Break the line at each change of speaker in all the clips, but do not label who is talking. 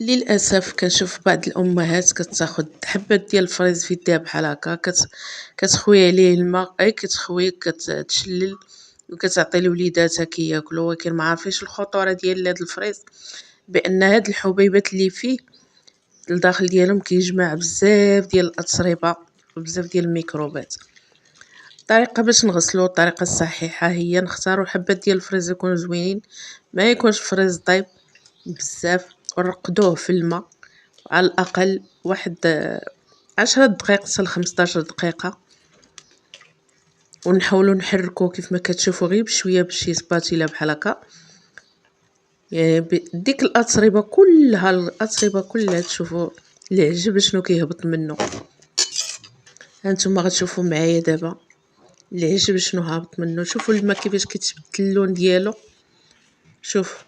للاسف كنشوف بعض الامهات كتاخد حبات ديال الفريز في يديها بحال هكا كتخوي عليه الماء كتخوي كتشلل وكتعطي لوليداتها كياكلوا، ولكن ما عارفينش الخطوره ديال هاد الفريز بان هاد الحبيبات اللي فيه الداخل ديالهم كيجمع بزاف ديال الاتربه وبزاف ديال الميكروبات. الطريقه باش نغسلو الطريقه الصحيحه هي نختاروا حبات ديال الفريز يكونوا زوينين، ما يكونش فريز طيب بزاف، ونرقدوه في الماء على الاقل واحد 10 دقائق حتى ل 15 دقيقه، ونحاولوا نحركوه كيف ما كتشوفوا غير بشويه بشي سباتيلا بحال هكا. يعني ديك الاتربه كلها تشوفوا العجب شنو كيهبط منه. هانتوما غتشوفوا معايا دابا العجب شنو هابط منه، شوفوا الماء كيفاش كيتبدل اللون ديالو، شوفوا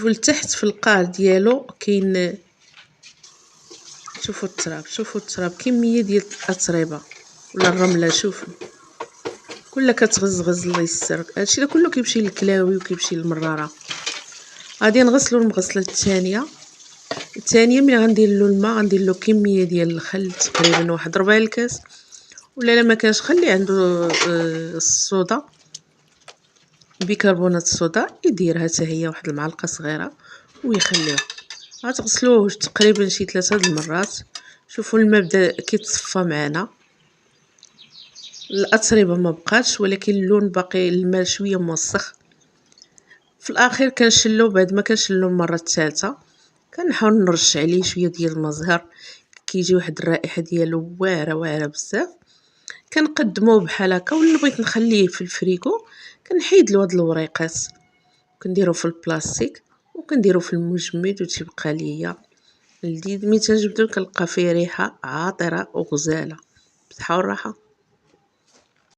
لتحت في القاع ديالو كاين، شوفوا التراب كميه ديال الاتربه ولا الرمله، شوفوا كلها كتغزغز. الله يستر، هادشي كله كيمشي للكلاوي وكيمشي للمراره. غادي نغسلوا المغسله الثانيه ملي غندير له الماء غندير له كميه ديال الخل تقريبا واحد ربع الكاس، ولا الا ما كانش خلي عنده الصودا بيكربونات الصودا يديرها حتى هي واحد المعلقه صغيره ويخليها. غتغسلوه تقريبا شي 3 د المرات. شوفوا الماء بدا كيتصفى معنا، الاتربه ما بقاتش ولكن اللون باقي الماء شويه موسخ. في الاخير كنشلو، بعد ما كنشلو المره الثالثه كنحاول نرش عليه شويه ديال الماء زهر، كيجي واحد الرائحه ديالو واعره بزاف. كنقدموه بحال هكا، ولا بغيت نخليه في الفريكو كنحيد له هاد الوريقات كنديرو في البلاستيك وكنديرو في المجمد وتيبقى ليا لذيذ. ملي تنجبدو كنلقى فيه ريحه عاطره وغزاله. بصحه والراحه.